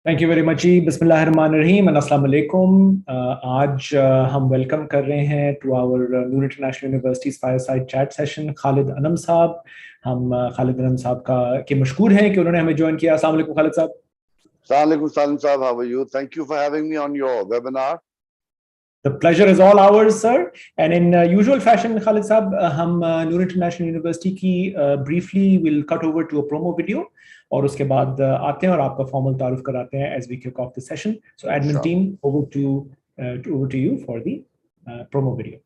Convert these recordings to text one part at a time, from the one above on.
Thank you very much जी। बिस्मिल्लाहिर्रहमानिर्रहीम and अस्सलाम वालेकुम। आज हम वेलकम कर रहे हैं to our Noor international universities fireside chat session Khalid Anam साहब। हम खालिद अनम साहब का के मशकूर हैं कि उन्होंने हमें ज्वाइन किया। अस्सलाम वालेकुम खालिद साहब। Assalamualaikum, Salim Saab. How are you? Thank you for having me on your webinar. The pleasure is all ours, sir. And in usual fashion, Khalid Saab, हम नूर इंटरनेशनल यूनिवर्सिटी की briefly will cut over to a promo video और उसके बाद आते हैं और आपका formal तारुफ कराते हैं as we kick off the session. So admin team, over to you for the promo video.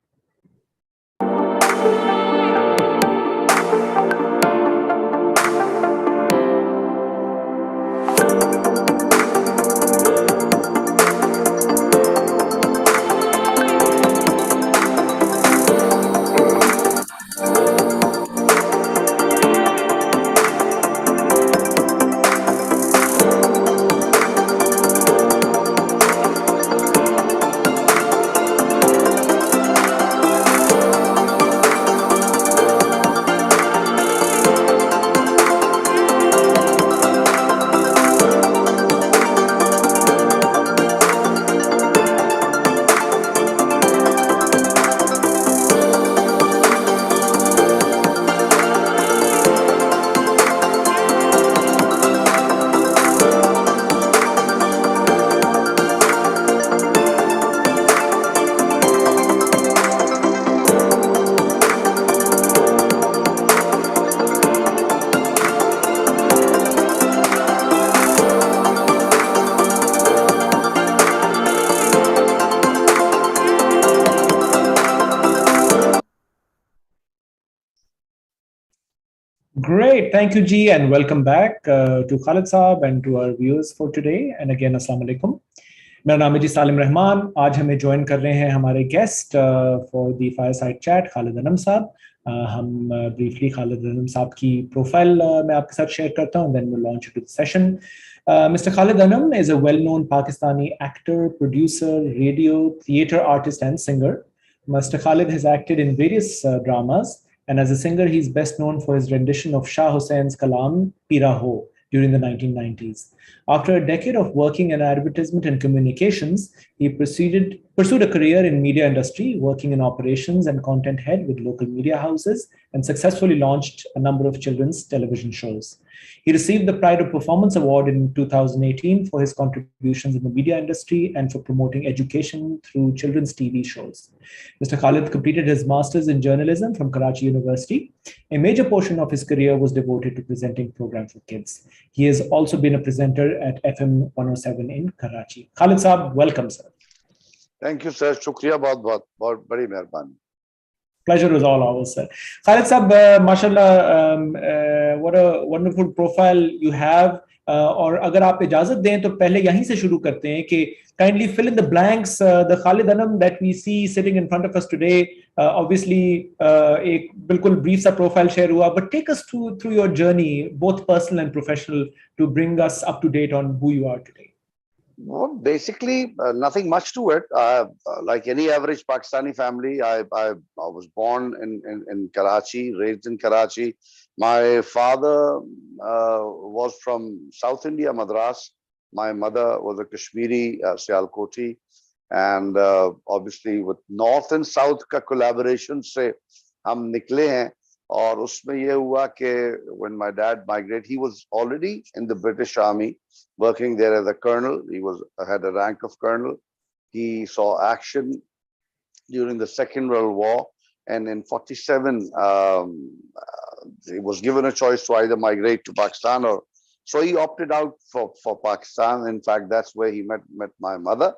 Great, thank you, Ji, and welcome back to Khalid Saab and to our viewers for today. And again, Assalamu alaikum. मेरा नाम है जी सालिम रहमान। आज हमें join कर रहे हैं हमारे guest for the fireside chat Khalid Anam साहब। हम ब्रीफली खालिद अनम साहब की प्रोफाइल मैं आपके साथ शेयर करता हूं, then we launch into the session. Mr. Khalid Anam is a well-known Pakistani actor, producer, radio, theater artist, and singer. Mr. Khalid has acted in various dramas, and as a singer, he's best known for his rendition of Shah Hussein's Kalam Pira Ho during the 1990s. After a decade of working in advertisement and communications, he pursued a career in media industry, working in operations and content head with local media houses, and successfully launched a number of children's television shows. He received the Pride of Performance Award in 2018 for his contributions in the media industry and for promoting education through children's TV shows. Mr. Khalid completed his master's in journalism from Karachi University. A major portion of his career was devoted to presenting programs for kids. He has also been a presenter at FM 107 in Karachi. Khalid Saab, welcome, sir. Thank you, sir. Shukriya, बहुत बड़ी मेहरबानी. Pleasure is all ours, sir. Khalid Saab, mashallah, what a wonderful profile you have. और अगर आप इजाजत दें तो पहले यहीं से शुरू करते हैं कि kindly fill in the blanks. The Khalid Anam that we see sitting in front of us today, obviously एक बिल्कुल brief सा profile share हुआ, but take us through your journey, both personal and professional, to bring us up to date on who you are today. Well, basically, nothing much to it. Like any average Pakistani family, I was born in Karachi, raised in Karachi. My father was from South India, Madras. My mother was a Kashmiri, Sialkoti. And obviously with North and South का collaboration से हम निकले हैं. और उसमें ये हुआ कि when my dad migrated, he was already in the British Army, working there as a colonel. He had a rank of colonel. He saw action during the Second World War, and in '47 he was given a choice to either migrate to Pakistan or so he opted out for Pakistan. In fact, that's where he met my mother.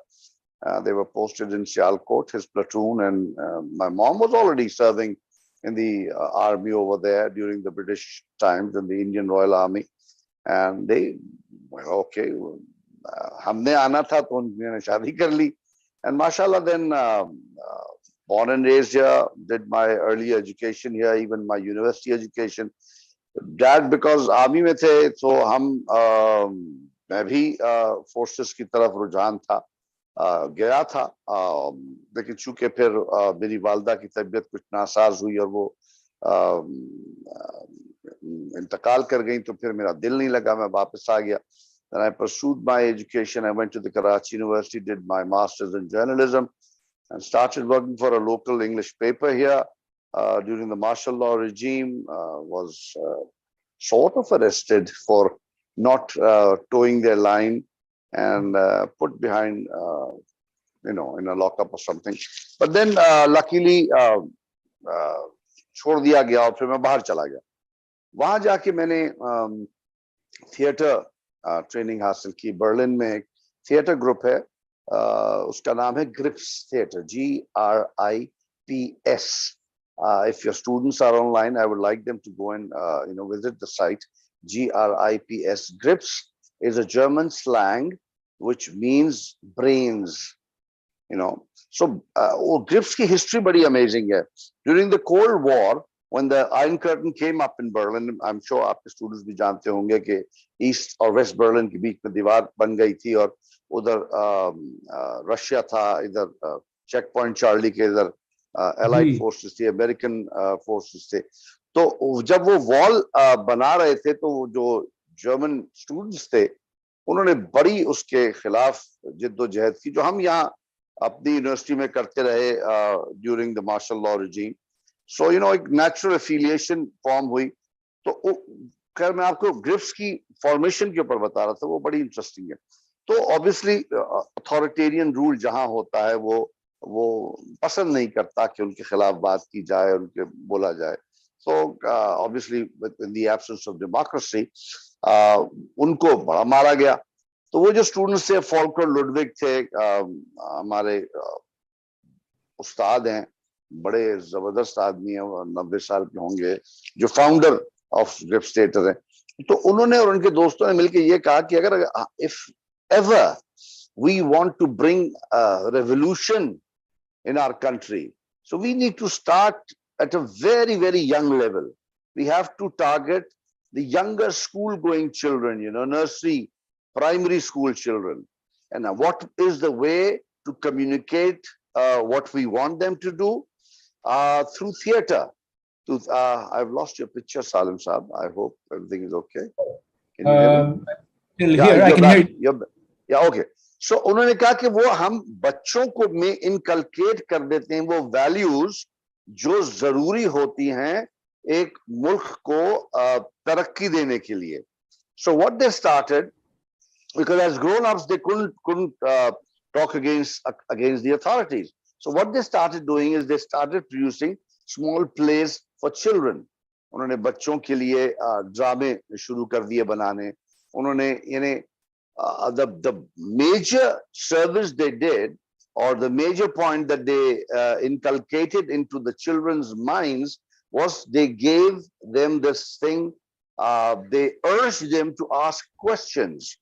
They were posted in Sialkot, his platoon, and my mom was already serving in the army over there during the British times in the Indian Royal Army. And they, okay, हमने आना था तो उन्होंने शादी कर ली. And mashallah, then born and raised here, did my early education here, even my university education. Dad, because army में थे, so मैं भी forces की तरफ रुझान था. गया था, लेकिन चूंकि फिर मेरी वालदा की तबीयत कुछ नासाज हुई और वो इंतकाल कर गई, तो फिर मेरा दिल नहीं लगा, मैं वापस आ गया. Then I pursued my education. I went to the Karachi University, did my master's in journalism, and started working for a local English paper here during the martial law regime. Was sort of arrested for not towing their line and put behind, in a lockup or something. But then luckily छोड़ दिया गया और फिर मैं बाहर चला गया. वहां जाके मैंने थिएटर ट्रेनिंग हासिल की. बर्लिन में एक थिएटर ग्रुप है, उसका नाम है Grips theatre, GRIPS. If your students are online, I would like them to go and visit the site. GRIPS. Grips is a German slang which means brains. So Grips की history बड़ी amazing है. During the Cold War, when the Iron Curtain came up in Berlin, I'm sure आपके students भी जानते होंगे कि East और West Berlin के बीच में दीवार बन गई थी और उधर रशिया था, इधर चेक पॉइंट चार्ली के इधर एलाइड फोर्सेस थी, अमेरिकन फोर्सेस थे. तो जब वो वॉल बना रहे थे तो जो जर्मन स्टूडेंट्स थे उन्होंने बड़ी उसके खिलाफ जिद्दोजहद की, जो हम यहाँ अपनी यूनिवर्सिटी में करते रहे during the martial law regime. So एक नेचुरल एफिलिएशन फॉर्म हुई. तो खैर मैं आपको ग्रिप्स की फॉर्मेशन के ऊपर बता रहा था, वो बड़ी इंटरेस्टिंग है. तो ऑब्वियसली अथॉरिटेरियन रूल जहां होता है वो पसंद नहीं करता कि उनके खिलाफ बात की जाए, उनके बोला जाए. So obviously in the absence of democracy उनको बड़ा मारा गया. तो वो जो स्टूडेंट्स थे, फॉल्कर लुडविग थे, हमारे उस्ताद हैं, बड़े जबरदस्त आदमी हैं, 90 साल के होंगे, जो फाउंडर ऑफ ग्रिप्स थिएटर हैं. तो उन्होंने और उनके दोस्तों ने मिलकर ये कहा कि अगर if ever we want to bring revolution in our country, so we need to start at a very, very young level. We have to target the younger school going children, nursery, primary school children. And what is the way to communicate what we want them to do? Through theater. I've lost your picture, Salem Saab. I hope everything is okay. Can you hear me? Still here, I can hear you. Yeah, okay. So उन्होंने कहा कि वो हम बच्चों को में inculcate कर देते हैं वो वैल्यूज जो जरूरी होती हैं एक मुल्क को तरक्की देने के लिए. So what they started, because as grown-ups they couldn't talk against the authorities. So what they started doing is they started producing small plays for children. उन्होंने बच्चों के लिए ड्रामे शुरू कर दिए बनाने. उन्होंने the major service they did, or the major point that they inculcated into the children's minds, was they gave them this thing. They urged them to ask questions.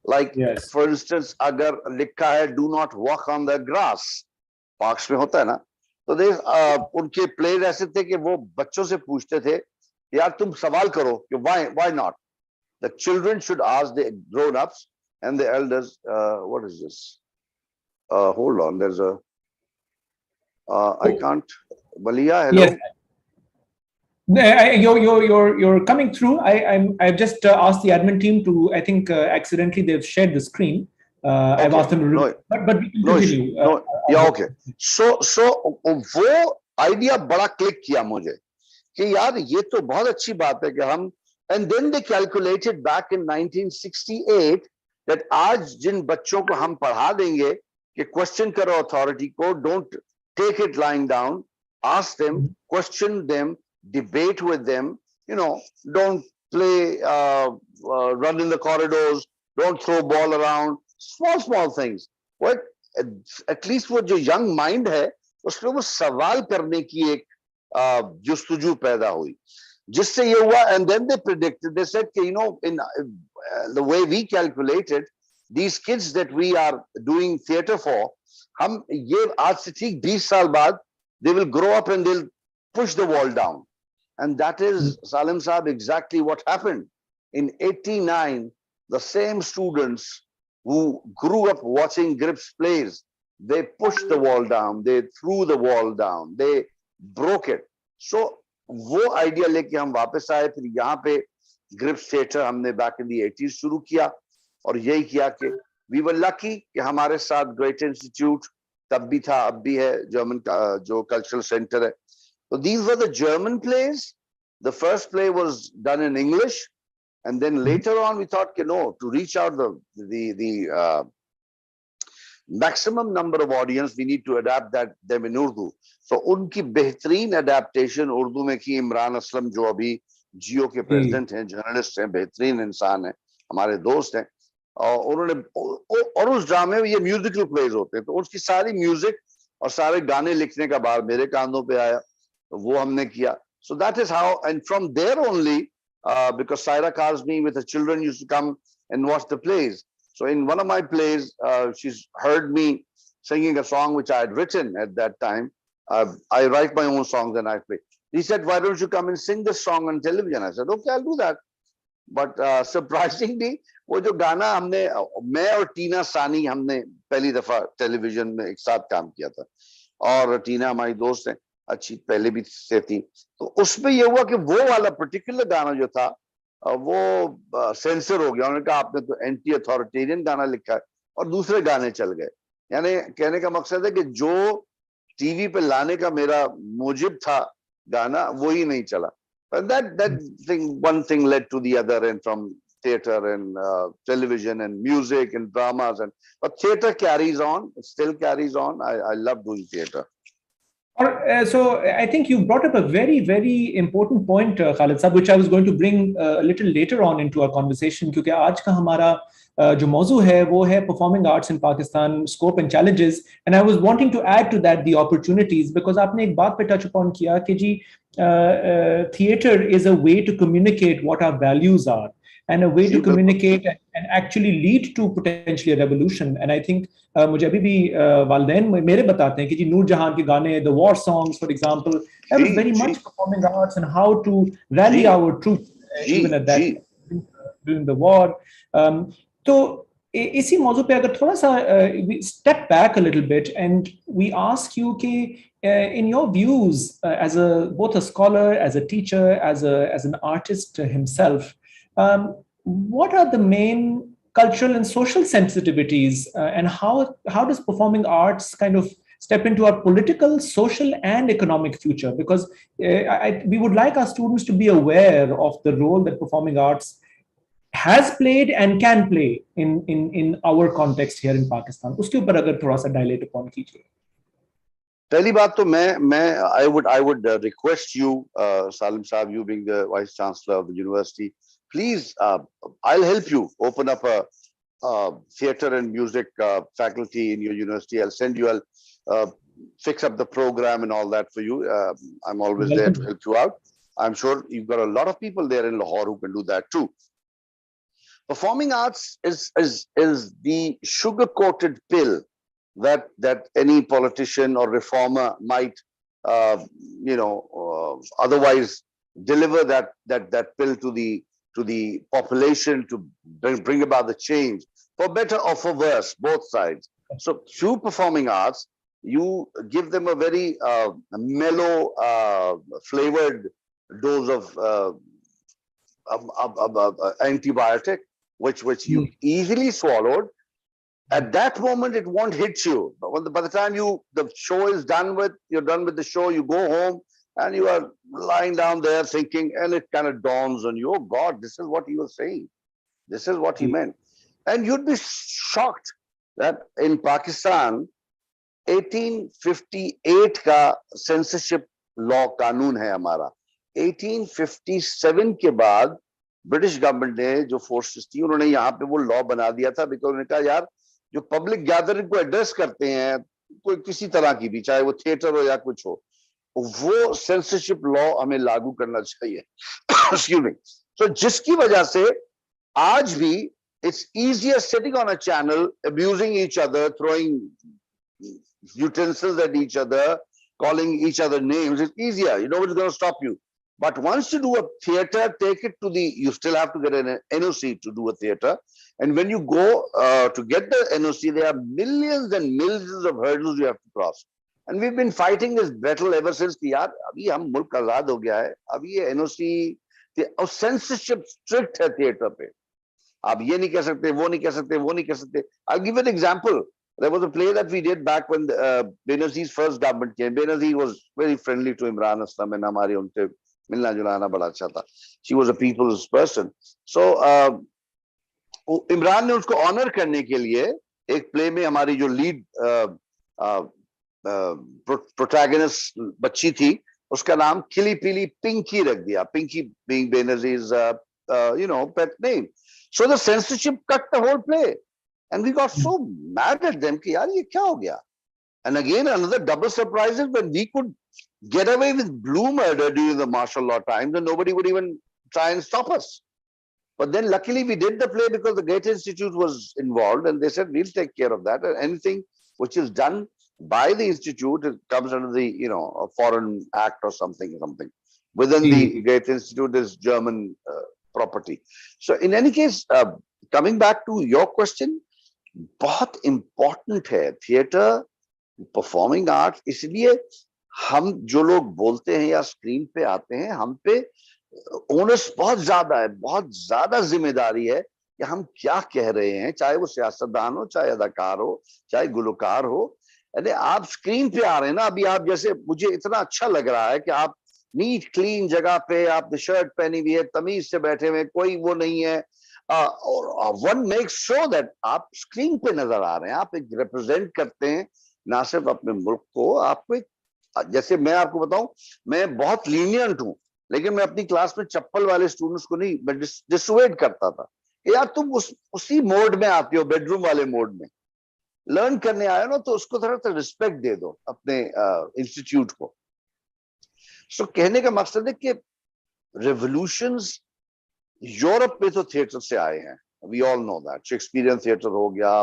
Like, yes. For instance, agar likha hai, do not walk on the grass. Parks mein hota hai na. तो they उनके pledge ऐसे थे कि वो बच्चों से पूछते थे, यार तुम सवाल करो कि why not? The children should ask the grown-ups and the elders. What is this? Hold on. There's a. I can't. Balia, hello. Yes. You're coming through. I've just asked the admin team to. I think accidentally they've shared the screen. Okay. I've asked them to. But we can continue. Yeah. Okay. So वो idea बड़ा click किया मुझे कि यार ये तो बहुत अच्छी बात है कि हम. And then they calculated back in 1968 that आज जिन बच्चों को हम पढ़ा देंगे कि question करो authority को, don't take it lying down, ask them, question them, debate with them, don't play, run in the corridors, don't throw ball around, small things. What at least वो जो young mind है उसमें वो सवाल करने की एक जुस्तजू पैदा हुई. जिससे ये हुआ, and then they predicted, they said in the way we calculated, these kids that we are doing theater for, हम ये आज से ठीक 20 साल बाद they will grow up and they'll push the wall down. And that is, Salem Saab, exactly what happened. In 89, the same students who grew up watching Grips plays, they pushed the wall down, they threw the wall down, they broke it. So वो idea लेके हम वापस आए. फिर यहाँ पे grips theatre हमने back in the 80s शुरू किया. और यही किया कि वी वर लकी कि हमारे साथ ग्रेट इंस्टीट्यूट तब भी था, अब भी है, जर्मन का जो कल्चरल सेंटर है. तो these were the German plays. The first play was done in English, and then later on we thought, no, to reach out the maximum number of audience, we need to adapt that them in Urdu. So उनकी बेहतरीन adaptation Urdu में की इमरान असलम, जो अभी जियो के president हैं, journalist हैं, बेहतरीन इंसान हैं, हमारे दोस्त हैं, और उन्होंने और उस ड्रामे में ये म्यूजिकल प्लेज होते हैं, तो उसकी सारी म्यूजिक और सारे गाने लिखने का बार मेरे कांधों पे आया, तो वो हमने किया. So that is how, and from there only, because Saira Kazmi with her children used to come and watch the plays. So in one of my plays, she's heard me singing a song which I had written at that time. I write my own songs and I play. He said, why don't you come and sing this song on television? I said, okay, I'll do that. But surprisingly, वो जो गाना हमने, मैं और टीना सानी, हमने पहली दफा टेलीविजन में एक साथ काम किया था, और टीना हमारी दोस्त है, अच्छी पहले भी से थी. तो उसमें ये हुआ कि वो वाला पर्टिकुलर गाना जो था वो सेंसर हो गया. उन्होंने कहा आपने तो एंटी अथॉरिटेरियन गाना लिखा है, और दूसरे गाने चल गए. यानी कहने का मकसद है कि जो टीवी पे लाने का मेरा मूजिब था गाना, वो ही नहीं चला. But that thing, one thing led to the other, and from theater and television and music and dramas, but theater carries on. It still carries on. I love doing theater. So I think you brought up a very, very important point, Khalid Saab, which I was going to bring a little later on into our conversation, क्योंकि आज का हमारा जो मौजू है वो है performing arts in Pakistan, scope and challenges, and I was wanting to add to that the opportunities, because आपने एक बात पे touch upon किया कि जी theater is a way to communicate what our values are, and a way to communicate and actually lead to potentially a revolution. And I think मुझे अभी भी वालदैन मेरे बताते हैं कि जी नूर जहां के गाने, the war songs for example, that was very much performing arts and how to rally our troops even at that during the war. तो इसी मौजू पे अगर थोड़ा सा we step back a little bit and we ask you कि in your views as both a scholar, as a teacher, as an artist himself, what are the main cultural and social sensitivities, and how does performing arts kind of step into our political, social, and economic future? Because we would like our students to be aware of the role that performing arts has played and can play in our context here in Pakistan. उसके ऊपर अगर थोड़ा सा dilate upon कीजिए. पहली बात तो मैं I would request you, Salim Saab, you being the Vice Chancellor of the university, please, I'll help you open up a theater and music faculty in your university. I'll send you, I'll fix up the program and all that for you. I'm always there to help you out. I'm sure you've got a lot of people there in Lahore who can do that too. Performing arts is the sugar-coated pill that any politician or reformer might, otherwise deliver that pill to the population to bring about the change, for better or for worse, both sides. So through performing arts, you give them a very mellow, flavored dose of antibiotic, which you easily swallowed. At that moment, it won't hit you. But by the time the show is done with, you're done with the show, you go home and you are lying down there thinking, and it kind of dawns on you, oh God, this is what he was saying. This is what he meant. And you'd be shocked that in Pakistan, 1858 का censorship law कानून है हमारा. 1857 के बाद British government ने जो forces थी, उन्होंने यहाँ पे वो लॉ बना दिया था, बिकॉज उन्होंने कहा यार जो पब्लिक गैदरिंग को एड्रेस करते हैं, कोई किसी तरह की भी, चाहे वो थिएटर हो या कुछ हो, वो सेंसरशिप लॉ हमें लागू करना चाहिए. Excuse me. So जिसकी वजह से आज भी it's easier sitting on a channel, abusing each other, throwing utensils at each other, calling each other names. It's easier. Nobody's going to stop you. But once you do a theater, take it to you still have to get an NOC to do a theater. And when you go to get the NOC, there are millions and millions of hurdles you have to cross. And we've been fighting this battle ever since कि यार अभी हम मुल्क आजाद हो गया है, अभी ये NOC और censorship strict है theater पे. आप ये नहीं कह सकते, वो नहीं कह सकते, वो नहीं कह सकते. I'll give an example. There was a play that we did back when Benazir's first government came. Benazir was very friendly to Imran Aslam and हमारी उनसे मिलना जुलाना बड़ा अच्छा था. She was a people's person. So Imran ने उसको honour करने के लिए एक प्ले में हमारी जो लीड प्रोटैगनिस्ट बच्ची थी, उसका नाम खिली पीली पिंकी रख दिया. Pinky being Benazir's pet name. So the censorship cut the whole play. And we got so mad at them कि यार ये क्या हो गया. And again, another double surprise is when we could get away with blue murder during the martial law times and nobody would even try and stop us. But then luckily we did the play because the Goethe Institute was involved and they said, we'll take care of that. And anything which is done by the Institute, it comes under the, a foreign act or something. Within the Goethe Institute is German property. So in any case, coming back to your question, बहुत important है theatre, performing art. इसलिए हम जो लोग बोलते हैं या screen पे आते हैं, हम पे ओनस बहुत ज्यादा है, बहुत ज्यादा जिम्मेदारी है कि हम क्या कह रहे हैं, चाहे वो सियासतदान हो, चाहे अदाकार हो, चाहे गुलकार हो. अरे आप स्क्रीन पे आ रहे हैं ना, अभी आप जैसे, मुझे इतना अच्छा लग रहा है कि आप नीट क्लीन जगह पे, आपने शर्ट पहनी हुई है, तमीज से बैठे हुए, कोई वो नहीं है. और वन मेक श्योर दैट आप स्क्रीन पे नजर आ रहे हैं, आप एक रिप्रेजेंट करते हैं ना सिर्फ अपने मुल्क को. आपको एक, जैसे मैं आपको बताऊं, मैं बहुत लीनियंट हूं, लेकिन मैं अपनी क्लास में चप्पल वाले स्टूडेंट्स को नहीं, मैं डिसुएड करता था. यार तुम उसी मोड में आते हो, बेडरूम वाले मोड में लर्न करने आए ना, तो उसको थोड़ा सा रिस्पेक्ट दे दो अपने इंस्टीट्यूट को. सो कहने का मकसद है कि रेवोल्यूशंस यूरोप में तो थिएटर से आए हैं. We all know that. Shakespearean theatre हो गया,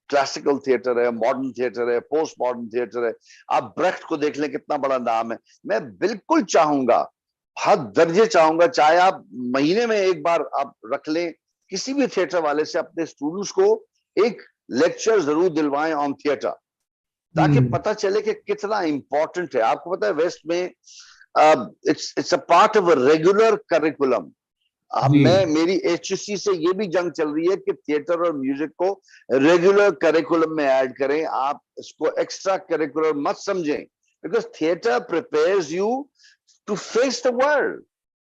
क्लासिकल थिएटर है, मॉडर्न थिएटर है, पोस्ट मॉडर्न थिएटर है. आप ब्रेख्ट को देख लें, कितना बड़ा नाम है. मैं बिल्कुल चाहूंगा, हद दर्जे चाहूंगा, चाहे आप महीने में एक बार आप रख लें, किसी भी थिएटर वाले से अपने स्टूडेंट्स को एक लेक्चर जरूर दिलवाएं ऑन थिएटर, ताकि पता चले कि कितना इंपॉर्टेंट है. आपको पता है वेस्ट में it's a part of a regular curriculum. मेरी HUC से ये भी जंग चल रही है कि थिएटर और म्यूजिक को रेगुलर करिकुलम में ऐड करें. आप इसको एक्स्ट्रा करिकुलर मत समझें, because theatre prepares you to face the world,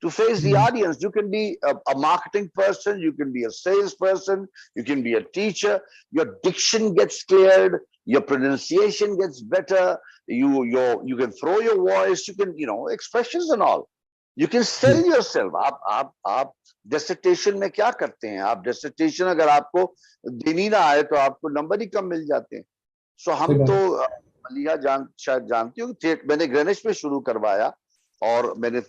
to face the audience. You can be a marketing person, you can be a salesperson, you can be a teacher. Your diction gets cleared, your pronunciation gets better, you can throw your voice, you can, expressions and all. You can sell yourself. आप dissertation में क्या करते हैं? आप dissertation अगर आपको देनी ना आए तो आपको नंबर ही कम मिल जाते हैं. So हम तो मलिया शायद जानती हो, मैंने ग्रेनिश में शुरू करवाया और मैंने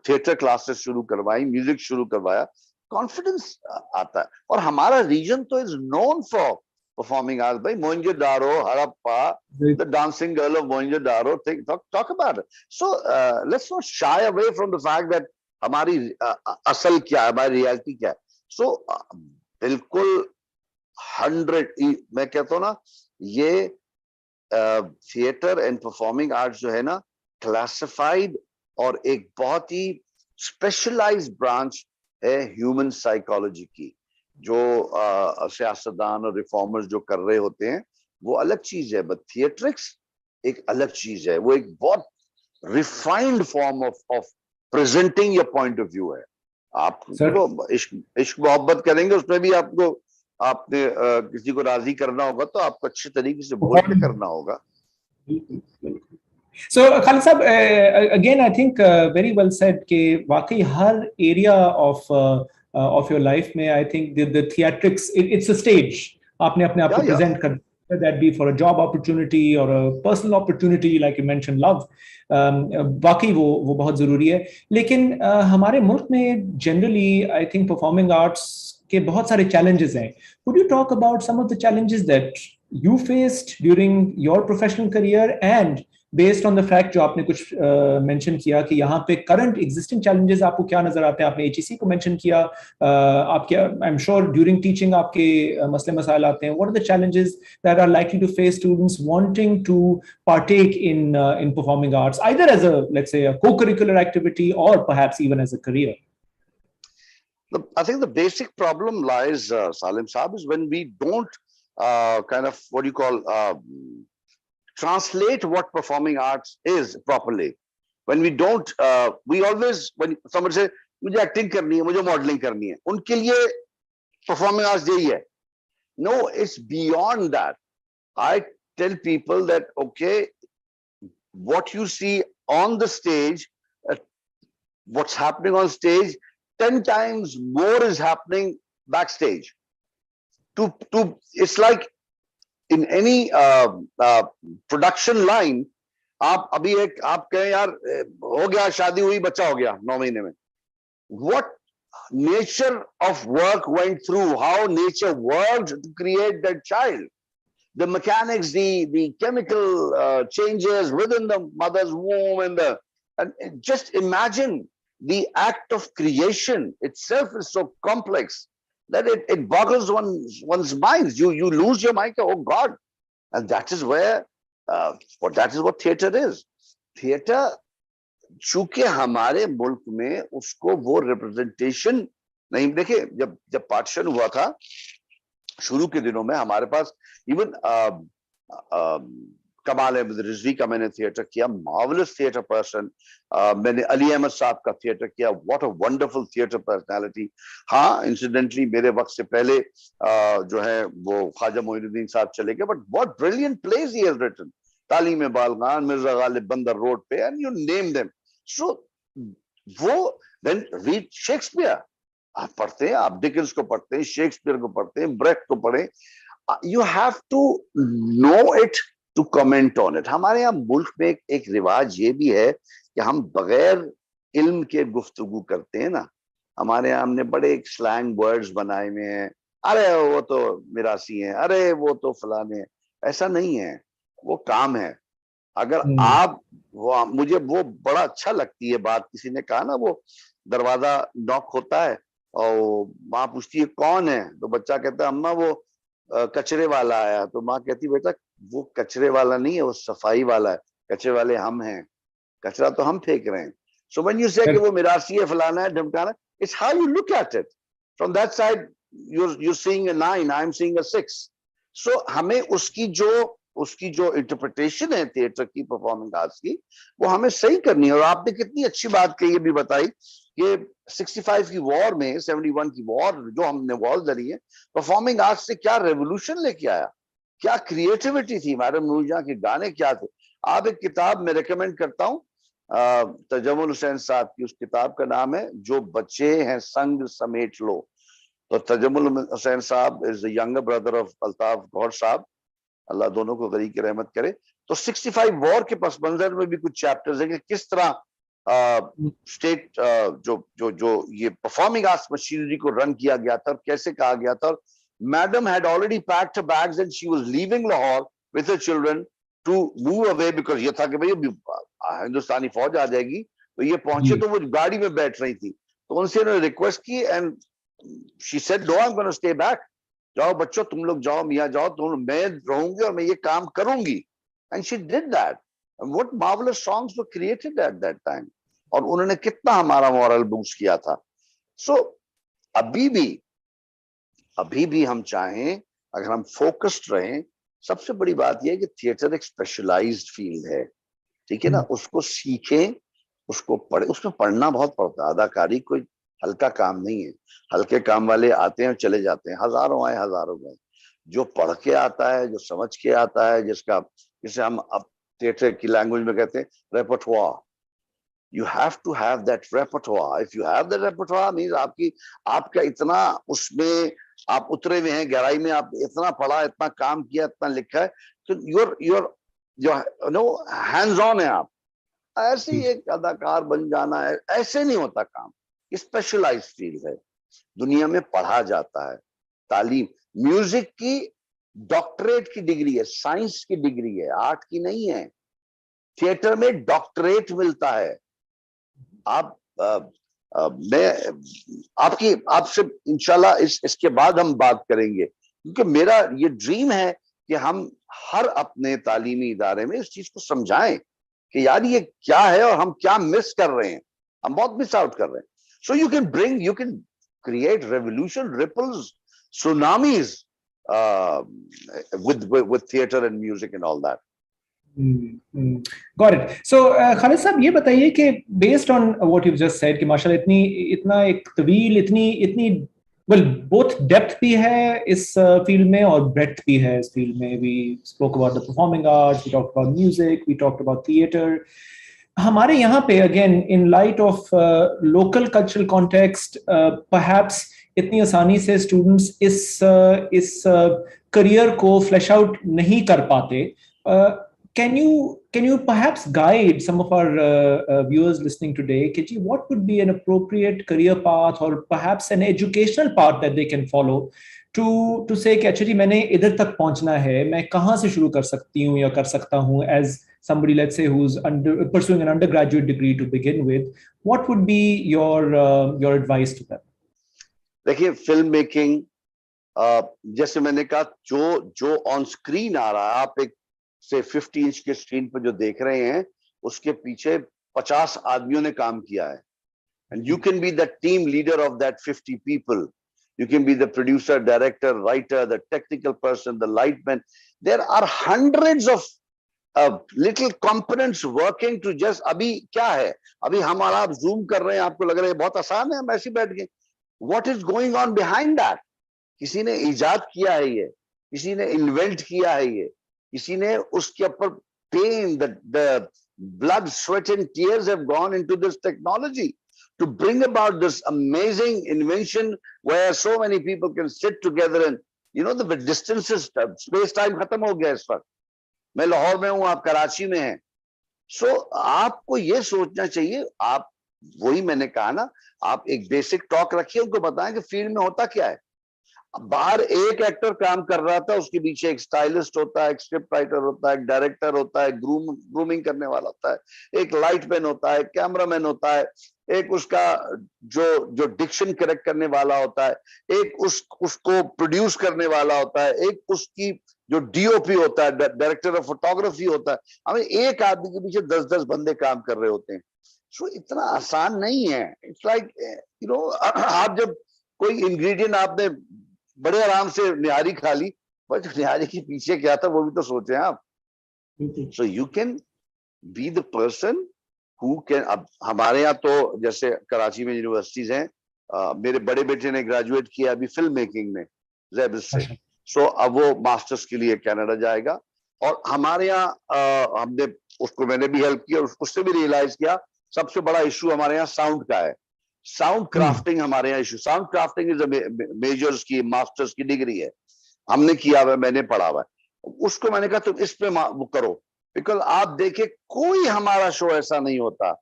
थिएटर क्लासेस शुरू करवाई, म्यूजिक शुरू करवाया. कॉन्फिडेंस आता है. और हमारा रीजन तो is known for performing arts. भाई Mohenjodaro, Harappa, the dancing girl of Mohenjodaro, talk about it. So let's not shy away from the fact that हमारी असल क्या है, हमारी रियलिटी क्या है. सो बिल्कुल 100, मैं कहता हूँ ना, ये थिएटर एंड परफॉर्मिंग आर्ट्स जो है ना, क्लासिफाइड और एक बहुत ही स्पेशलाइज्ड ब्रांच है ह्यूमन साइकोलॉजी की. जो सियासतदान और रिफॉर्मर्स जो कर रहे होते हैं वो अलग चीज है, बट थिएट्रिक्स एक अलग चीज है. वो एक बहुत refined form of presenting your point of view है. आप इश्क मोहब्बत करेंगे, उसमें भी आपने किसी को राजी करना होगा तो आपको अच्छे तरीके से बोल के करना होगा. So Khalid साहब, again I think very well said कि वाकई हर area of your life में I think the theatrics it's a stage. आपने अपने आप को present कर, that be for a job opportunity or a personal opportunity like you mentioned, love. वाकई वो बहुत जरूरी है. लेकिन हमारे मुल्क में generally I think performing arts के बहुत सारे challenges हैं. Could you talk about some of the challenges that you faced during your professional career and based on the fact जो आपने कुछ mention किया कि यहाँ पे current existing challenges आपको क्या नजर आते हैं? आपने HEC को mention किया, आपके I'm sure during teaching आपके मसले मसाइल आते हैं. What are the challenges that are likely to face students wanting to partake in performing arts, either as a, let's say, a co-curricular activity or perhaps even as a career? I think the basic problem lies, Salim Saab, is when we don't kind of, what do you call, translate what performing arts is properly. When we don't, we always, when somebody say, मुझे acting करनी है, मुझे modeling करनी है, उनके लिए performing arts यही है. No, it's beyond that. I tell people that, okay, what you see on the stage, what's happening on stage, 10 times more is happening backstage. It's like in any production line, आप अभी एक आप कहें यार हो गया शादी हुई बच्चा हो गया 9 महीने में. What nature of work went through, how nature worked to create that child, the mechanics, the chemical changes within the mother's womb, and just imagine the act of creation itself is so complex that it boggles one's mind. You lose your mind. Oh God. And that is where that is what theater is. Theater, चूंकि हमारे मुल्क में उसको वो representation नहीं. देखिए, जब partition हुआ था शुरू के दिनों में, हमारे पास इवन कमाल अहमद रिजवी का मैंने थिएटर किया, मार्वलस थिएटर पर्सन. मैंने अली अहमद साहब का थिएटर किया, what a wonderful theatre personality. हाँ, इंसिडेंटली मेरे वक्त से पहले जो है वो ख्वाजा मोइनुद्दीन साहब चले गए, but what brilliant plays he has written. Taleem Baalighan, Mirza Ghalib Bunder road पे, and you name them. So वो देन रीड शेक्सपियर. आप पढ़ते हैं, आप डिकेंस को पढ़ते हैं, शेक्सपियर को पढ़ते हैं, ब्रेक्ट को पढ़े. You have to know it to comment on it. हमारे यहाँ मुल्क में एक रिवाज ये भी है कि हम बगैर इल्म के गुफ्तगू करते हैं ना. हमारे यहाँ हमने बड़े स्लैंग वर्ड्स बनाए हुए हैं. अरे वो तो मिरासी है, अरे वो तो फलाने है. ऐसा नहीं है, वो काम है. अगर आप मुझे वो बड़ा अच्छा लगती है बात, किसी ने कहा ना, वो दरवाजा नॉक होता है और माँ पूछती है कौन है, तो बच्चा कहता है अम्मा वो कचरे वाला आया. तो माँ कहती बेटा वो कचरे वाला नहीं है, वो सफाई वाला है. कचरे वाले हम हैं, कचरा तो हम फेंक रहे हैं. सो व्हेन यू से कि वो मिरासी है, फलाना है, ढमकाना, it's how you look at it. From that side you're seeing a 9, I'm seeing a 6. सो हमें उसकी जो इंटरप्रिटेशन है थिएटर की, परफॉर्मिंग आर्ट्स की, वो हमें सही करनी है. और आपने कितनी अच्छी बात कही भी बताई कि 65 की वॉर में, 71 की वॉर जो हमने वॉर लड़ी है, परफॉर्मिंग आर्ट्स से क्या रेवोल्यूशन लेके आया, क्या क्रिएटिविटी थी. मैडम नूरजहां के गाने क्या थे. आप एक किताब मैं रिकमेंड करता हूँ, तजम्मुल हुसैन साहब की. उस किताब का नाम है जो बच्चे हैं संग समेट लो. तो तजम्मुल हुसैन साहब is the younger brother of Altaf Gauhar साहब, अल्लाह दोनों को गरीब की रहमत करे. तो 65 वॉर के पस मंजर में भी कुछ चैप्टर्स हैं कि किस तरह स्टेट जो ये परफॉर्मिंग आर्ट्स मशीनरी को रन किया गया था और कैसे कहा गया था. Madam had already packed her bags and she was leaving Lahore with her children to move away, because ये था कि भाई हिंदुस्तानी फौज आ जाएगी. तो ये पहुंचे तो वो गाड़ी में बैठ रही थी, तो उनसे उन्होंने रिक्वेस्ट की and she said no, I am gonna stay back. जाओ बच्चों तुम लोग जाओ, मियाँ जाओ, तुम, मैं रहूंगी और मैं ये काम करूंगी. And she did that. What marvellous songs were created at that time. और उन्होंने कितना हमारा मॉरल बूस्ट किया था. सो अभी भी हम चाहें, अगर हम फोकस्ड रहें, सबसे बड़ी बात यह है कि थिएटर एक स्पेशलाइज्ड फील्ड है, ठीक है ना. उसको सीखें, उसको पढ़े. उसमें पढ़ना बहुत पड़ता है. अदाकारी कोई हल्का काम नहीं है. हल्के काम वाले आते हैं और चले जाते हैं, हजारों आए हजारों गए. जो पढ़ के आता है, जो समझ के आता है, जिसे हम अब थिएटर की लैंग्वेज में कहते हैं रेपर्टोयर. You have to have that repertoire. If you have that repertoire, means आपका इतना उसमें आप उतरे हुए हैं गहराई में, आप इतना पढ़ा, इतना काम किया, इतना लिखा है, तो you're hands on है आप. ऐसे ही एक अदाकार बन जाना है, ऐसे नहीं होता काम. स्पेशलाइज्ड फील्ड है, दुनिया में पढ़ा जाता है. तालीम, म्यूजिक की डॉक्टरेट की डिग्री है, साइंस की डिग्री है, आर्ट की नहीं है. थिएटर में डॉक्टरेट मिलता है. आप मैं आपसे इंशाल्लाह इसके बाद हम बात करेंगे, क्योंकि मेरा ये ड्रीम है कि हम हर अपने तालीमी इदारे में इस चीज को समझाएं कि यार ये क्या है और हम क्या मिस कर रहे हैं. हम बहुत मिस आउट कर रहे हैं. So you can create revolution, ripples, tsunamis with theater and music and all that. Got it. So Khalid साहब ये बताइए कि based on what you've just said कि माशाल्लाह इतना एक तवील इतनी well both depth भी है इस field में और breadth भी है इस field में. We spoke about the performing arts, we talked about music, we talked about theater. हमारे यहाँ पे again in light of local cultural context perhaps इतनी आसानी से students इस career को flesh out नहीं कर पाते. Can you perhaps guide some of our viewers listening today, Kiji, what would be an appropriate career path or perhaps an educational path that they can follow to say कि अच्छा जी मैंने इधर तक पहुंचना है, मैं कहाँ से शुरू कर सकती हूँ या कर सकता हूँ as somebody, let's say, who's pursuing an undergraduate degree to begin with, what would be your advice to them? देखिए फिल्म मेकिंग जैसे मैंने कहा जो ऑन स्क्रीन आ रहा है, आप एक से 50 इंच के स्क्रीन पर जो देख रहे हैं उसके पीछे 50 आदमियों ने काम किया है. And you can be the team leader of that 50 people. You can be the producer, director, writer, the technical person, the lightman. There are hundreds of little components working to just. अभी क्या है, अभी हमारा आप zoom कर रहे हैं, आपको लग रहा है बहुत आसान है, हम ऐसे बैठ गए. What is going on behind that? किसी ने इजाद किया है ये, किसी ने इन्वेंट किया है ये, किसी ने उसके ऊपर pain, the blood, sweat and tears have gone into this technology to bring about this amazing invention where so many people can sit together and the distances, space time खत्म हो गया इस वक्त. मैं लाहौर में हूं, आप कराची में हैं. सो आपको ये सोचना चाहिए, आप वही मैंने कहा ना, आप एक बेसिक टॉक रखिए, उनको बताएं कि फील्ड में होता क्या है. बाहर एक एक्टर काम कर रहा था, उसके पीछे एक स्टाइलिस्ट होता है, एक स्क्रिप्ट राइटर होता है, एक डायरेक्टर होता है, ग्रूमिंग करने वाला होता है, एक लाइटमैन होता है, कैमरामैन होता है, एक उसका जो डिक्शन करेक्ट करने वाला होता है, एक उसको प्रोड्यूस करने वाला होता है, एक उसकी जो डीओपी होता है, डायरेक्टर ऑफ फोटोग्राफी होता है. हमें एक आदमी के पीछे 10-10 बंदे काम कर रहे होते हैं. सो इतना आसान नहीं है. इट्स लाइक आप जब कोई इंग्रेडिएंट आपने बड़े आराम से निहारी खा ली, पर निहारी के पीछे क्या था वो भी तो सोचे आप. So you can be the person who can. अब हमारे यहाँ तो जैसे कराची में यूनिवर्सिटीज हैं, मेरे बड़े बेटे ने ग्रेजुएट किया अभी फिल्म मेकिंग में जैबिस से. सो अब वो मास्टर्स के लिए कनाडा जाएगा. और हमारे यहाँ हमने उसको, मैंने भी हेल्प किया, उससे भी रियलाइज किया सबसे बड़ा इशू हमारे यहाँ साउंड का है. साउंड क्राफ्टिंग हमारे यहाँ issue. Sound crafting is measures की मास्टर्स की डिग्री है, हमने किया हुआ, मैंने पढ़ा हुआ. उसको मैंने कहा तुम इस पे वो करो. बिकॉज आप देखे कोई हमारा शो ऐसा नहीं होता,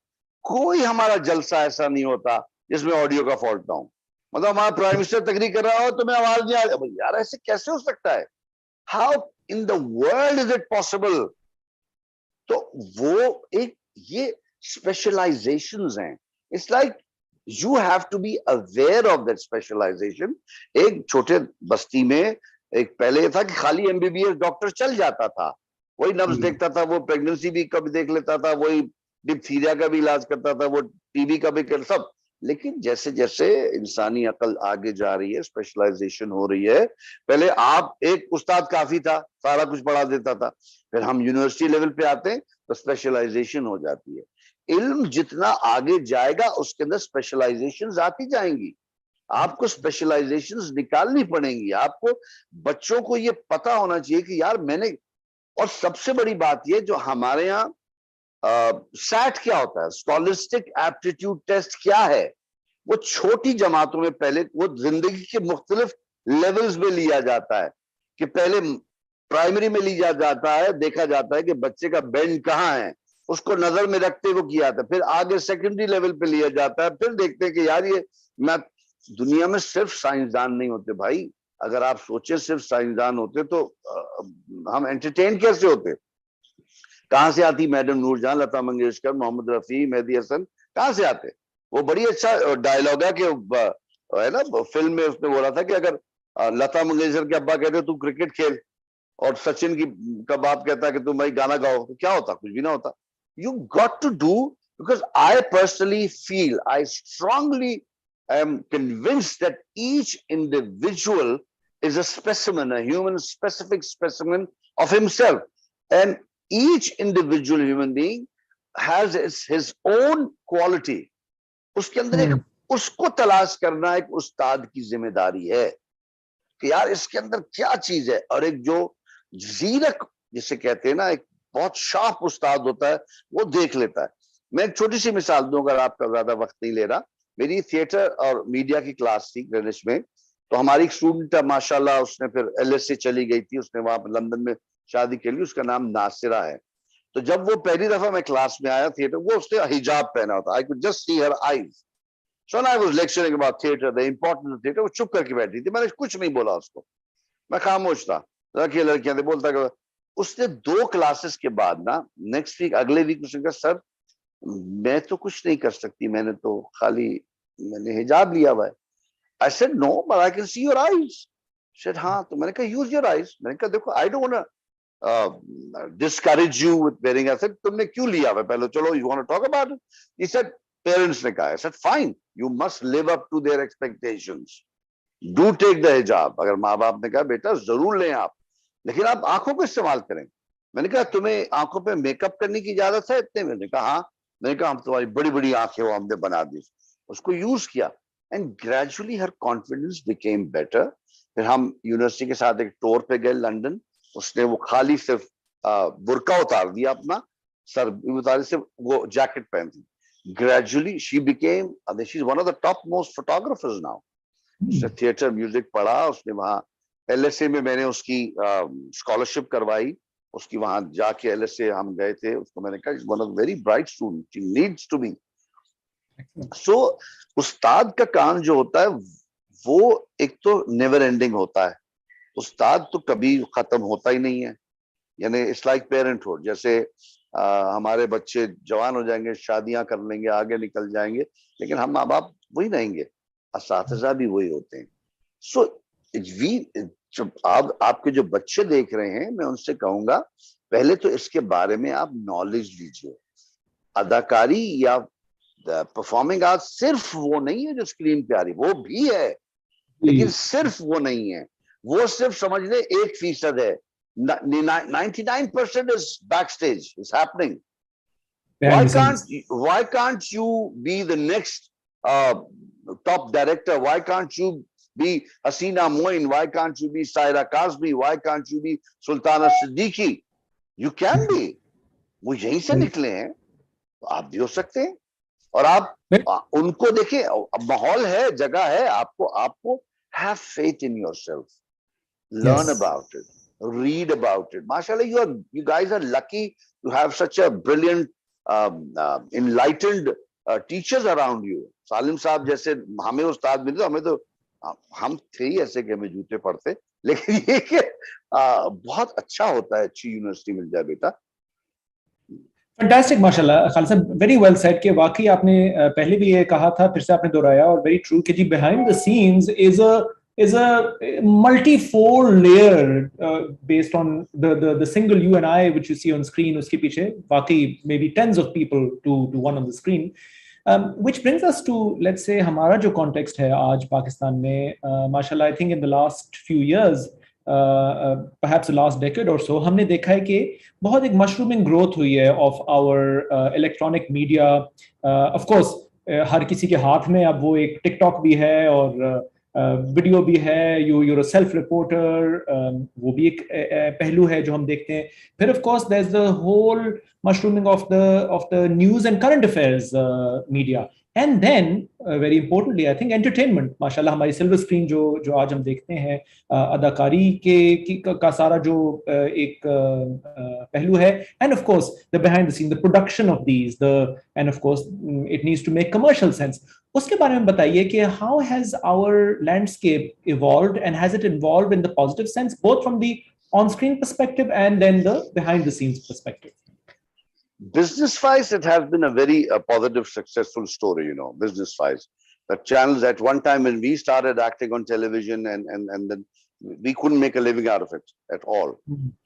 कोई हमारा जलसा ऐसा नहीं होता जिसमें ऑडियो का फॉल्ट ना हो. मतलब हमारा प्राइम मिनिस्टर तकरीर कर रहा हो तो मैं आवाज नहीं आ रही, यार ऐसे कैसे हो सकता है, how in the world is it possible. तो वो एक ये स्पेशलाइजेशंस हैं. It's like you have to be aware of that specialization. एक छोटे बस्ती में एक पहले ये था कि खाली एमबीबीएस डॉक्टर चल जाता था, वही नब्ज देखता था, वो प्रेगनेंसी भी कभी देख लेता था, वही डिप्थीरिया का भी इलाज करता था, वो टीबी का भी कर सब. लेकिन जैसे जैसे इंसानी अकल आगे जा रही है, स्पेशलाइजेशन हो रही है. पहले आप एक उस्ताद काफी था, सारा कुछ पढ़ा देता था. फिर हम यूनिवर्सिटी लेवल पे आते हैं तो स्पेशलाइजेशन हो जाती है. इल्म जितना आगे जाएगा उसके अंदर स्पेशलाइजेशंस आती जाएंगी. आपको स्पेशलाइजेशंस निकालनी पड़ेंगी. आपको बच्चों को ये पता होना चाहिए कि यार मैंने. और सबसे बड़ी बात ये, जो हमारे यहाँ सैट क्या होता है, स्कॉलिस्टिक एप्टीट्यूड टेस्ट क्या है, वो छोटी जमातों में पहले वो जिंदगी के मुख्तलिफ लेवल्स में लिया जाता है. कि पहले प्राइमरी में लिया जाता है, देखा जाता है कि बच्चे का बेंड कहाँ है, उसको नजर में रखते हुए किया था. फिर आगे सेकेंडरी लेवल पे लिया जाता है. फिर देखते हैं कि यार ये मैं, दुनिया में सिर्फ साइंसदान नहीं होते भाई. अगर आप सोचे सिर्फ साइंसदान होते तो हम एंटरटेन कैसे होते. कहां से आती मैडम नूरजहां, लता मंगेशकर, मोहम्मद रफी, मेहदी हसन, कहां से आते. वो बड़ी अच्छा डायलॉग है कि है ना, फिल्म में उसने बोला था कि अगर लता मंगेशकर के अब्बा कहते तू क्रिकेट खेल, और सचिन का बाप कहता है कि तुम भाई गाना गाओ, तो क्या होता, कुछ भी ना होता. You got to do, because I personally feel, I strongly I am convinced that each individual is a specimen, a human specific specimen of himself. And each individual human being has his own quality. उसके अंदर एक उसको तलाश करना एक उस्ताद की जिम्मेदारी है कि यार इसके अंदर क्या चीज है। और एक जो जीरक जिसे कहते हैं ना, एक बहुत शार्प उस्ताद होता है, वो देख लेता है। मैं एक छोटी सी मिसाल दूं, अगर आपका ज्यादा वक्त नहीं ले रहा। मेरी थिएटर और मीडिया की क्लास थी ग्रेनिच में, तो हमारी एक स्टूडेंट माशाल्लाह, उसने फिर LSE चली गई थी, उसने वहां पर लंदन में शादी के लिए, उसका नाम नासिरा है। तो जब वो पहली दफा मैं क्लास में आया थिएटर, वो उसने हिजाब पहना होता, I could just see her eyes. So I was lecturing about theatre, the importance of theatre. वो चुप करके बैठी थी, मैंने कुछ नहीं बोला उसको, मैं खामोश था। लड़के लड़कियां थे, बोलता कि उसने 2 क्लासेस के बाद ना, नेक्स्ट वीक, अगले वीक उसने कहा, सर मैं तो कुछ नहीं कर सकती, मैंने तो खाली मैंने हिजाब लिया हुआ है। I said no but I can see your eyes. Said हाँ। तो मैंने कहा यूज योर आईज। मैंने कहा देखो, I don't want discourage you with wearing. I said तुमने क्यों लिया हुआ है, पहले चलो, you want to talk about it. He said parents ने कहा। I said fine, you must live up to their expectations, do take the हिजाब। अगर माँ बाप ने कहा बेटा जरूर लें आप, लेकिन आप आंखों को इस्तेमाल करें। मैंने कहा तुम्हें आंखों पे मेकअप करने की इजाजत है इतने? मैंने कहा हाँ। मैंने कहा हम तुम्हारी बड़ी बड़ी आंखें वो हमने बना दी। उसको यूज किया and gradually her confidence became better. फिर हम यूनिवर्सिटी के साथ एक टूर पे गए लंदन। उसने वो खाली सिर्फ बुर्का उतार दिया अपना, सर उतारे, सिर्फ वो जैकेट पहनती। Gradually she became, she is one of the top most photographers now. उसने थिएटर म्यूजिक पढ़ा, उसने वहां LSA में मैंने उसकी स्कॉलरशिप करवाई, उसकी वहां जाके LSA हम गए थे। उसको मैंने कहा one of very bright student, she needs to be. So उस्ताद का काम जो होता है वो एक तो नेवर एंडिंग होता है। उस्ताद तो कभी खत्म होता ही नहीं है। यानी इट्स लाइक पेरेंटहुड। जैसे हमारे बच्चे जवान हो जाएंगे, शादियां कर लेंगे, आगे निकल जाएंगे, लेकिन हम माँ बाप वही रहेंगे, असातिज़ा भी वही होते हैं। सो वी, जब आपके जो बच्चे देख रहे हैं, मैं उनसे कहूंगा पहले तो इसके बारे में आप नॉलेज लीजिए। अदाकारी या परफॉर्मिंग आर्ट सिर्फ वो नहीं है जो स्क्रीन पे आ रही, वो भी है, लेकिन सिर्फ वो नहीं है। वो सिर्फ समझ ले 1% है। 99% is backstage, is happening. Why can't you be the next top director? Why can't you be Hasina Moin? Why can't you be Saira Kazmi? Why can't you be Sultana Siddiqui? You can be. वो यहीं से निकले हैं, तो आप भी हो सकते हैं। और आप उनको देखें, माहौल है, जगह है, आपको have faith in yourself, learn about it, read about it. Mashallah, you guys are lucky to have such a brilliant, enlightened teachers around you. सालिम साहब जैसे हमें उस्ताद मिले, हमें तो हम थे ही ऐसे कि हमें जूते पड़ते, लेकिन ये कि बहुत अच्छा होता है अच्छी यूनिवर्सिटी मिल जाए बेटा। फैंटास्टिक, माशाल्लाह खालिद साहब, वेरी वेल सेड। कि वाकई आपने पहले भी ये कहा था, फिर से आपने दोहराया, और वेरी ट्रू कि जी behind the scenes is a multi-fold layer based on the single you and I which you see on screen. उसके पीछे वाकई maybe tens of people to one on the screen, which brings us to, let's say, हमारा जो context है आज पाकिस्तान में, माशाल्लाह, I think in the last few years, perhaps the last decade or so, हमने देखा है कि बहुत एक मशरूमिंग ग्रोथ हुई है of our electronic media. Of course हर किसी के हाथ में अब वो एक टिकटॉक भी है और वीडियो भी है, यूर सेल्फ रिपोर्टर, वो भी एक पहलू है जो हम देखते हैं। फिर of course there is the whole mushrooming of the news and current affairs media, and then very importantly I think entertainment. माशाल्लाह हमारी सिल्वर स्क्रीन जो आज हम देखते हैं, अदाकारी का सारा जो एक पहलू है, and of course the behind the scene, the production of these, the and of course it needs to make commercial sense. उसके बारे में बताइए कि how has our landscape evolved, and has it evolved in the positive sense, both from the on screen perspective and then the behind the scenes perspective? Business-wise, it has been a very positive, successful story, business-wise. The channels at one time when we started acting on television and then we couldn't make a living out of it at all.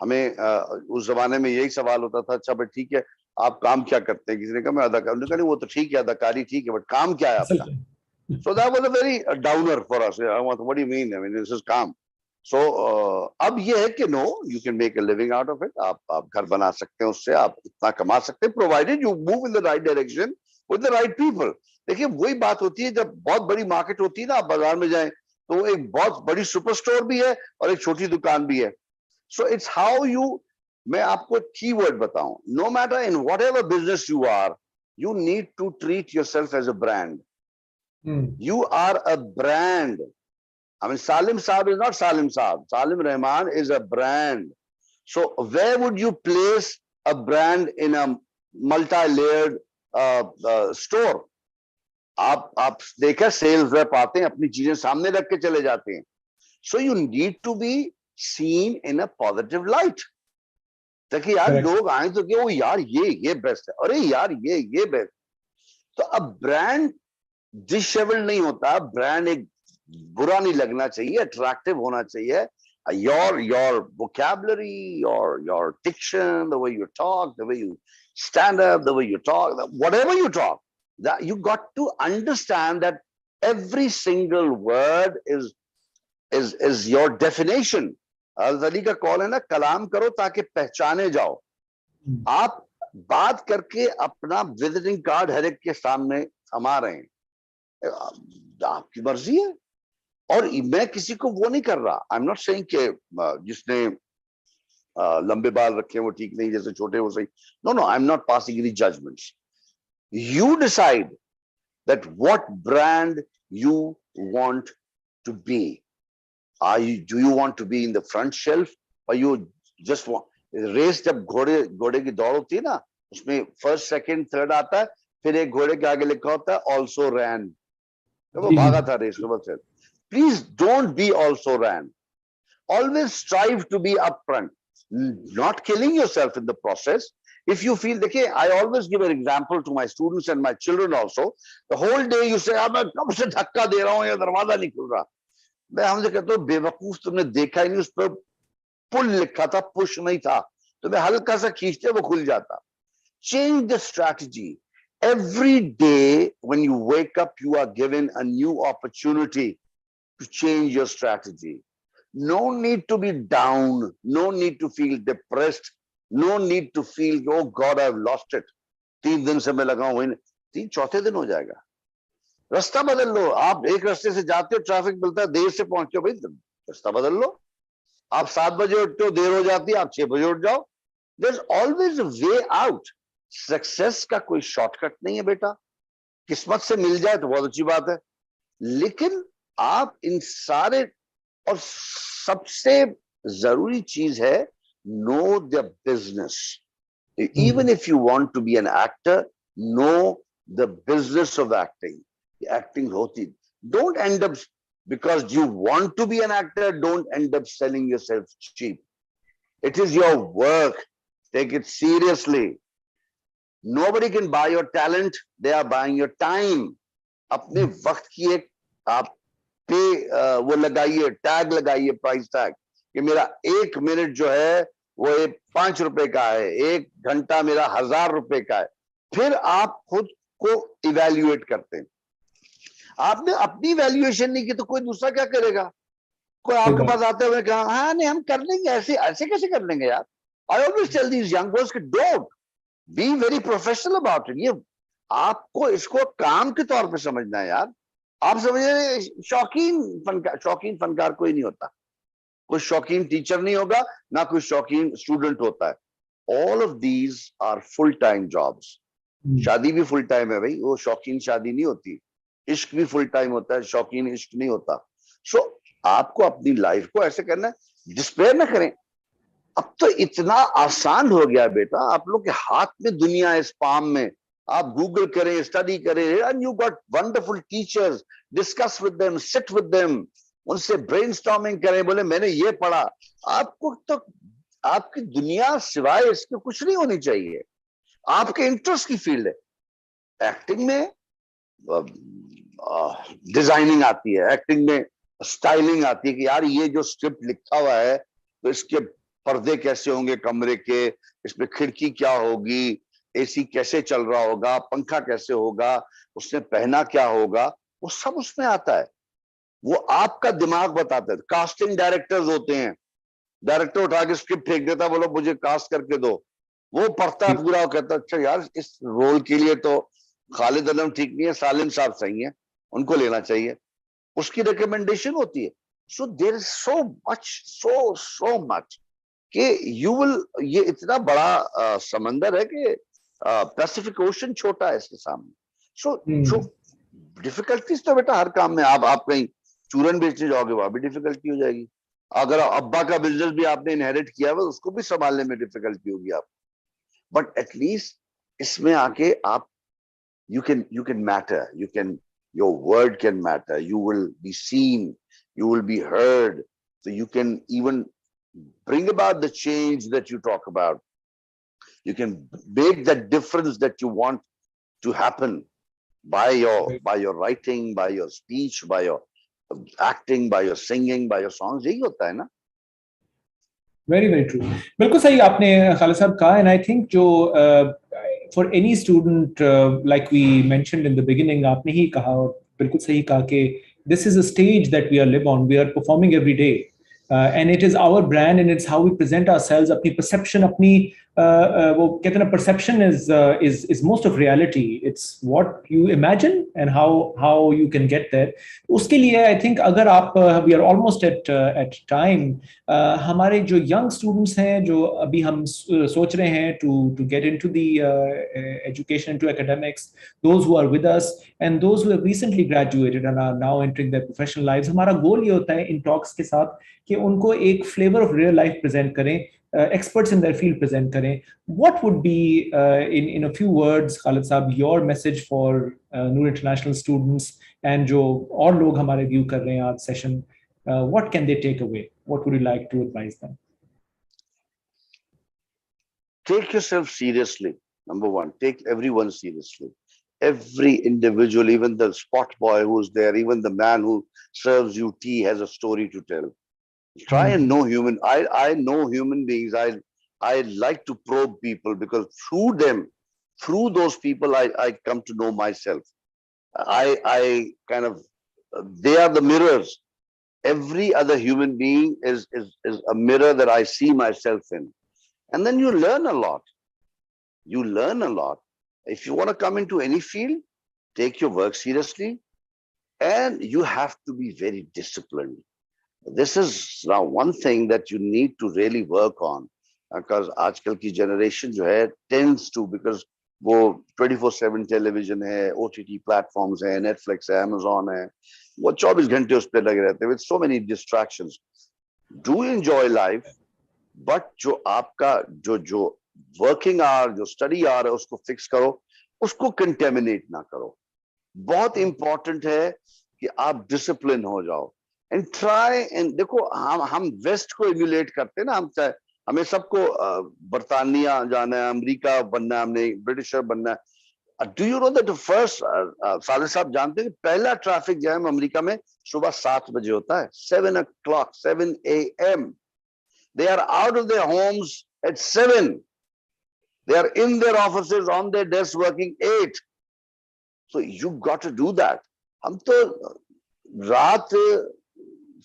हमें उस जमाने में यही सवाल होता था, अच्छा भाई ठीक है, आप काम क्या करते हैं? किसी ने कहा मैं अदाकार। उन्होंने कहा वो तो ठीक है, अदाकारी ठीक है, बट काम क्या है आपका? So that was a very downer for us. What do you mean? I mean, this is calm. So अब ये है कि no, you can make a living out of it. आप घर बना सकते हैं उससे, आप इतना कमा सकते हैं, provided you move in the right direction with the right people. देखिए वही बात होती है जब बहुत बड़ी मार्केट होती है ना, आप बाजार में जाएं तो वो एक बहुत बड़ी सुपर स्टोर भी है और एक छोटी दुकान भी है. So it's how you, मैं आपको की वर्ड बताऊं, no matter in whatever business you are, you need to treat yourself as a brand. You are a brand. I mean, Salem Saab is not Salem Saab. Salem Rehman is a brand. So where would you place a brand in a multi-layered store? आप देखा sales rape आते हैं, अपनी चीजें सामने रख के चले जाते हैं. So you need to be seen in a positive light. ताकि यार लोग आए तो कि वो यार ये बेस्ट है, अरे यार ये बेस्ट. तो अब ब्रांड डिशेबल्ड नहीं होता, ब्रांड एक बुरा नहीं लगना चाहिए, अट्रैक्टिव होना चाहिए. Your vocabulary, your diction, the way you talk, the way you stand up, the way you talk, whatever you talk, that you got to understand that every single word is your definition. Ali का call है ना, कलाम करो ताकि पहचाने जाओ. आप बात करके अपना विजिटिंग कार्ड हर एक के सामने थमा रहे हैं, आपकी मर्जी है. और मैं किसी को वो नहीं कर रहा. आई एम नॉट सेइंग कि जिसने लंबे बाल रखे वो ठीक नहीं, जैसे छोटे वो सही. No no, I am not passing any judgements. You decide that what brand you want to be. Do you want to be in the front shelf, or you just want race? जब घोड़े की दौड़ होती है ना, उसमें first second third आता है, फिर एक घोड़े के आगे लिखा होता है also ran, तो वो भागा था रेस में. बस please don't be also ran. Always strive to be upfront, not killing yourself in the process. If you feel, देखिए, I always give an example to my students and my children also. The whole day you say, मैं कब से धक्का दे रहा हूँ, या दरवाजा नहीं खुल रहा. मैं हमसे कहता हूँ, बेवकूफ, तुमने देखा ही नहीं, उस पर पुल लिखा था, पुश नहीं था. तो मैं हल्का सा खींचते वो खुल जाता. Change the strategy. Every day when you wake up, you are given a new opportunity to change your strategy. No need to be down. No need to feel depressed. No need to feel, oh God, I've lost it. 3 दिन से मैं लगा हूं, 3 चौथे दिन हो जाएगा. रास्ता बदल लो. आप एक रास्ते से जाते हो, ट्रैफिक मिलता है, देर से पहुंचते हो, भाई रास्ता बदल लो. आप 7 बजे उठते हो, देर हो जाती है, आप 6 बजे उठ जाओ. There's always a way out. Success का कोई शॉर्टकट नहीं है बेटा. किस्मत से मिल जाए तो बहुत अच्छी बात है, लेकिन आप इन सारे, और सबसे जरूरी चीज है, know the business. Even if you want to be an actor, know the business of acting. Acting होती, don't end up because you want to be an actor, don't end up selling yourself cheap. It is your work. Take it seriously. Nobody can buy your talent. They are buying your time. अपने वक्त की एक आप पे वो लगाइए, tag लगाइए, price tag, कि मेरा 1 मिनट जो है वो 5 रुपए का है, 1 घंटा मेरा 1000 रुपए का है. फिर आप खुद को इवेल्युएट करते हैं. आपने अपनी वैल्यूएशन नहीं की तो कोई दूसरा क्या करेगा? कोई आपके पास आते हुए कहा, हाँ नहीं हम कर लेंगे, ऐसे ऐसे कैसे कर लेंगे यार. I always tell these young girls कि don't be very professional about it. ये आपको इसको काम के तौर पे समझना है यार. आप समझिए, शौकीन फनकार कोई नहीं होता. कोई शौकीन टीचर नहीं होगा, ना कोई शौकीन स्टूडेंट होता है. All of these are full time jobs. शादी भी फुल टाइम है भाई, वो शौकीन शादी नहीं होती. इश्क भी फुल टाइम होता है, शौकीन इश्क नहीं होता. सो आपको अपनी लाइफ को ऐसे करना है, डिस्पेयर ना करें. अब तो इतना आसान हो गया बेटा, आप लोग के हाथ में दुनिया है, इस पाम में. आप गूगल करें, स्टडी करें, and you got wonderful teachers. Discuss with them, sit with them, उनसे ब्रेनस्टॉर्मिंग करें. बोले मैंने ये पढ़ा. आपको तो आपकी दुनिया सिवाय इसके कुछ नहीं होनी चाहिए. आपके इंटरेस्ट की फील्ड है. एक्टिंग में डिजाइनिंग आती है, एक्टिंग में स्टाइलिंग आती है कि यार ये जो स्क्रिप्ट लिखा हुआ है तो इसके पर्दे कैसे होंगे कमरे के, इसमें खिड़की क्या होगी, एसी कैसे चल रहा होगा, पंखा कैसे होगा, उसने पहना क्या होगा. वो सब उसमें आता है, वो आपका दिमाग बताता है। कास्टिंग डायरेक्टर्स होते हैं, डायरेक्टर उठा के स्क्रिप्ट फेंक देता है, बोलो मुझे कास्ट करके दो, वो पढ़ता है पूरा, कहता है अच्छा यार इस रोल के लिए तो खालिद अनम ठीक नहीं है, सालिम साहब सही है, उनको लेना चाहिए, उसकी रिकमेंडेशन होती है। So there is so much कि यू विल, ये इतना बड़ा समंदर है कि पैसिफिक ओशन छोटा है इसके सामने। सो जो डिफिकल्टीज तो बेटा हर काम में, आप कहीं चूरन बेचने जाओगे वहां भी डिफिकल्टी हो जाएगी, अगर अब्बा का बिजनेस भी आपने इनहेरिट किया हुआ उसको भी संभालने में डिफिकल्टी होगी आप, बट एटलीस्ट इसमें आके आप you can matter, your word can matter, you will be seen, you will be heard, so you can even bring about the change that you talk about, you can make that difference that you want to happen by your writing, by your speech, by your acting, by your singing, by your songs, यही होता है ना। Very very true, बिल्कुल सही आपने खालिद साहब कहा। And I think जो for any student, like we mentioned in the beginning, आपने ही कहा और बिल्कुल सही कहा कि this is a stage that we are live on, we are performing every day, and it is our brand and it's how we present ourselves. अपनी perception, अपनी वो कहते हैं ना, perception is most of reality, it's what you imagine and how you can get there. उसके लिए I think अगर आप, we are almost at time, हमारे जो यंग स्टूडेंट्स हैं, जो अभी हम सोच रहे हैं to get into the education, into academics, those who are with us and those who have recently graduated and are now entering their professional lives, हमारा गोल ये होता है इन टॉक्स के साथ कि उनको एक flavour of real life present करें, experts in their field present करें. What would be, in a few words, Khalid साहब, your message for Noor International students and जो और लोग हमारे view कर रहे हैं आज session, what can they take away? What would you like to advise them? Take yourself seriously. Number one, take everyone seriously. Every individual, even the spot boy who's there, even the man who serves you tea has a story to tell. Try and know human. I know human beings. I like to probe people because through them, through those people, I come to know myself. I kind of, they are the mirrors. Every other human being is a mirror that I see myself in. And then you learn a lot. You learn a lot. If you want to come into any field, take your work seriously, and you have to be very disciplined. This is now one thing that you need to really work on, because आजकल की generation जो है tends to, because वो 24/7 television है, OTT platforms है, Netflix है, Amazon है, वो 24 घंटे उस पर लगे रहते हैं with so many distractions. Do enjoy life, but जो आपका जो working hour, जो study hour है, उसको fix करो, उसको contaminate ना करो। बहुत important है कि आप discipline हो जाओ। एंड ट्राई एंड देखो, हम वेस्ट को एम्यूलेट करते हैं ना, हम चाहे हमें सबको बरतानिया जाना है, अमेरिका बनना है, हमने ब्रिटिशर बनना है। Do you know that first, साले साहब जानते हैं कि पहला ट्रैफिक जैम अमेरिका में सुबह 7 बजे होता है, 7 o'clock, 7 a.m. They are out of their homes at 7. They are in their offices, on their desks working 8. So you got to do that. हम तो रात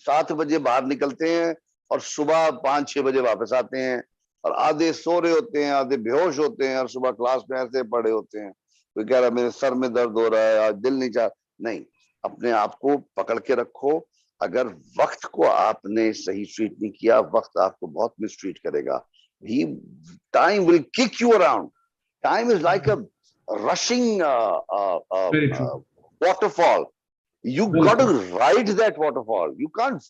7 बजे बाहर निकलते हैं और सुबह 5-6 बजे वापस आते हैं, और आधे सो रहे होते हैं, आधे बेहोश होते हैं, और सुबह क्लास में ऐसे पड़े होते हैं, कोई कह रहा है मेरे सर में दर्द हो रहा है, आज दिल नहीं चाह। नहीं, अपने आप को पकड़ के रखो। अगर वक्त को आपने सही ट्रीट नहीं किया, वक्त आपको बहुत मिसट्रीट करेगा। He time will kick you around. Time is like a rushing waterfall. You got to ride that waterfall. You can't,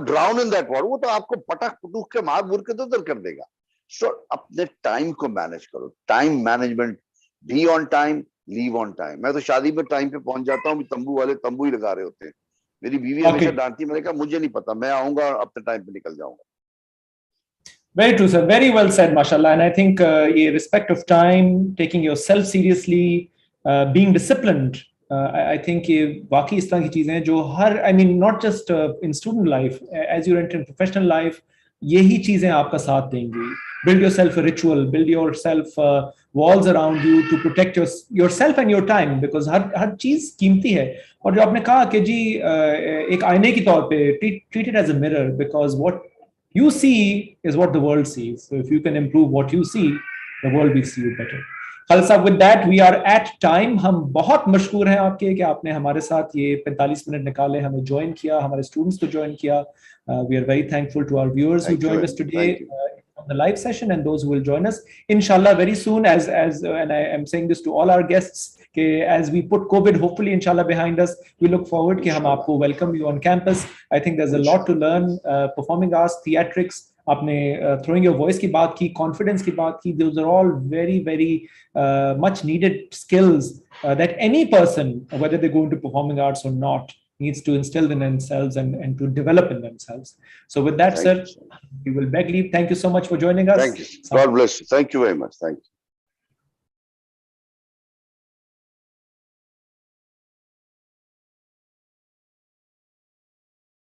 drown in that water. वो तो आपको पटक पुटुक के मार मुर के तो उधर कर देगा। So अपने टाइम को मैनेज करो। Time management, be on time, leave on time. मैं तो शादी में टाइम पे पहुंच जाता हूँ, तंबू वाले तंबू ही लगा रहे होते हैं। मेरी बीवी हमेशा डांटती, मैंने कहा मुझे नहीं पता, मैं आऊंगा अपने टाइम पे निकल जाऊंगा। Very true, sir. Very well said, mashallah. And I think ये respect of time, taking yourself seriously, being disciplined, I think ये वाकई इस तरह की चीजें हैं जो हर, I mean, not just in student life, as you enter in professional life, यही चीजें आपका साथ देंगी. Build yourself a ritual, build yourself walls around you to protect yourself and your time, because हर चीज कीमती है. और जो आपने कहा कि जी एक आईने की तौर पे treat it as a mirror, because what you see is what the world sees. So if you can improve what you see, the world will see you better. Khalid साहब, with that we are at time. हम बहुत मशकूर हैं आपके कि आपने हमारे साथ ये 45 मिनट निकाले, हमें ज्वाइन किया, हमारे स्टूडेंट्स को ज्वाइन किया. We are very thankful to our viewers who joined us today on the live session, and those who will join us inshallah very soon, as and I am saying this to all our guests, as we put COVID hopefully inshallah behind us, we look forward कि हम आपको welcome you on campus. I think there's a lot to learn. Performing arts, theatrics, आपने throwing your voice की बात की, confidence की बात की, those are all very much needed skills that any person, whether they go into performing arts or not, needs to instill in themselves and to develop in themselves. So with that, sir, we will beg leave. Thank you so much for joining us. Thank you. God bless you. Thank you very much. Thank you.